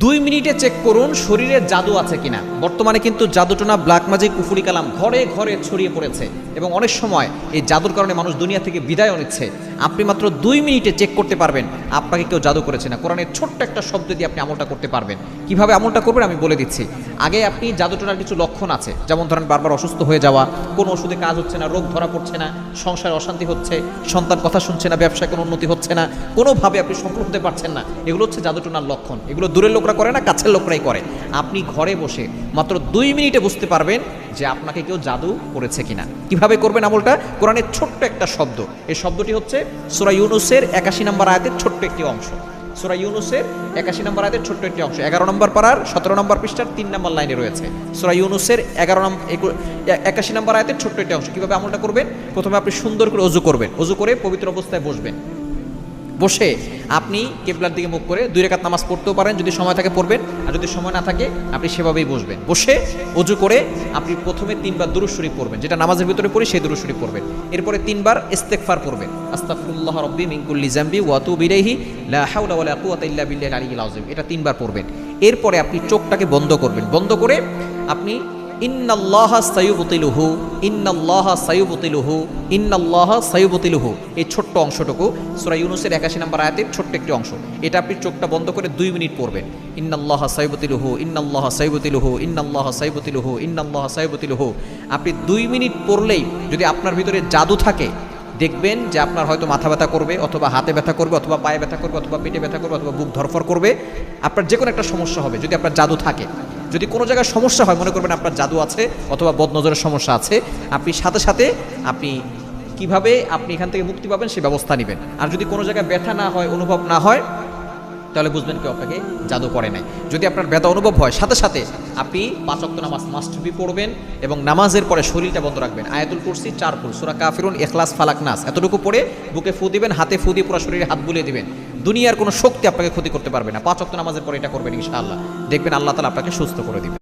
2 মিনিটে চেক করুন শরীরে জাদু আছে কিনা। বর্তমানে কিন্তু জাদুটোনা, ব্ল্যাক ম্যাজিক, কুফরি কালাম ঘরে ঘরে ছড়িয়ে পড়েছে এবং অনেক সময় এই জাদুর কারণে মানুষ দুনিয়া থেকে বিদায় নিচ্ছে। আপনি মাত্র 2 মিনিটে চেক করতে পারবেন আপনাকে কেউ জাদু করেছে না। কোরআনের ছোট্ট একটা শব্দ দিয়ে আপনি আমলটা করতে পারবেন। কিভাবে আমলটা করবেন আমি বলে দিচ্ছি। আগে আপনি জাদুটোনার কিছু লক্ষণ আছে, যেমন ধরেন বারবার অসুস্থ হয়ে যাওয়া, কোনো ওষুধে কাজ হচ্ছে না, রোগ ধরা পড়ছে না, সংসারে অশান্তি হচ্ছে, সন্তান কথা শুনছে না, ব্যবসায় কোনো উন্নতি হচ্ছে না, কোনোভাবে আপনি সফল হতে পারছেন না, এগুলো হচ্ছে জাদুটোনার লক্ষণ। এগুলো দূরের লোকরা করে না, কাছের লোকরাই করে। আপনি ঘরে বসে মাত্র 2 মিনিটে বুঝতে পারবেন যে আপনাকে কেউ জাদু করেছে কিনা। কিভাবে করবেন আমলটা? কোরআনের ছোট্ট একটা শব্দ, এই শব্দটি হচ্ছে সূরা ইউনূসের 81 নম্বর আয়াতের ছোট্ট একটি অংশ। সূরা ইউনূসের 81 নম্বর আয়াতের ছোট্ট একটি অংশ, 11 নম্বর পারার 17 নম্বর পৃষ্ঠার 3 নম্বর লাইনে রয়েছে। সূরা ইউনূসের 81 নম্বর আয়াতের ছোট্ট একটি অংশ। কিভাবে আমলটা করবেন? প্রথমে আপনি সুন্দর করে ওযু করবেন। ওযু করে পবিত্র অবস্থায় বসবেন। বসে আপনি কিবলার দিকে মুখ করে 2 রাকাত নামাজ পড়তেও পারেন, যদি সময় থাকে পড়বেন, আর যদি সময় না থাকে আপনি সেভাবেই বসবেন। বসে ওযু করে আপনি প্রথমে 3 বার দুরূদ শরীফ পড়বেন, যেটা নামাজের ভিতরে পড়ি সেই দুরূদ শরীফ পড়বেন। এরপরে 3 বার ইস্তেগফার পড়বেন, আস্তাগফিরুল্লাহ রাব্বি মিন কুল্লি যামবি ওয়া আতুবু ইলাইহি লা হাওলা ওয়ালা কুওয়াতা ইল্লা বিল্লাহিল আলিয়্যিল আযীম, এটা 3 বার পড়বেন। এরপরে আপনি চোখটাকে বন্ধ করবেন। বন্ধ করে আপনি ইন্নাল্লাহা সায়ুবতিলুহু, ইন্নাল্লাহা সায়ুবতিলুহু, ইন্নাল্লাহা সায়ুবতিলুহু, এই ছোট্ট অংশটুকু সূরা ইউনূসের 81 নম্বর আয়াতের ছোট্ট একটি অংশ। এটা আপনি চোখটা বন্ধ করে 2 মিনিট পড়বেন। ইন্নাল্লাহা সায়ুবতিলুহু, ইন্নাল্লাহা সায়ুবতিলুহু, ইন্নাল্লাহা সায়ুবতিলুহু, ইন্নাল্লাহা সায়ুবতিলুহু। আপনি 2 মিনিট পড়লেই যদি আপনার ভিতরে জাদু থাকে, দেখবেন যে আপনার হয়তো মাথা ব্যথা করবে, অথবা হাতে ব্যথা করবে, অথবা পায়ে ব্যথা করবে, অথবা পেটে ব্যথা করবে, অথবা বুক ধরফর করবে। আপনার যে কোনো একটা সমস্যা হবে যদি আপনার জাদু থাকে। যদি কোনো জায়গায় সমস্যা হয়, মনে করবেন আপনার জাদু আছে অথবা বদনজরের সমস্যা আছে, আপনি সাথে সাথে আপনি কিভাবে আপনি এখান থেকে মুক্তি পাবেন সে ব্যবস্থা নেবেন। আর যদি কোনো জায়গায় ব্যথা না হয়, অনুভব না হয়, তাহলে বুঝবেন কেউ আপনাকে জাদু করে নাই। যদি আপনার ব্যথা অনুভব হয়, সাথে সাথে আপনি 5 ওয়াক্ত নামাজ মাস্ট বি পড়বেন এবং নামাজের পরে শরীরটা বন্ধ রাখবেন। আয়াতুল কুরসি 4 ফুল, সূরা কাফিরুন, ইখলাস, ফালাক, নাস এতটুকু পড়ে বুকে ফু দিবেন, হাতে ফু দিয়ে পুরো শরীরে হাত বুলিয়ে দিবেন। দুনিয়ার কোনো শক্তি আপনাকে ক্ষতি করতে পারবে না। 5 ওয়াক্ত নামাজের পরে এটা করবেন ইনশাআল্লাহ। দেখবেন আল্লাহ তাআলা আপনাকে সুস্থ করে দিবেন।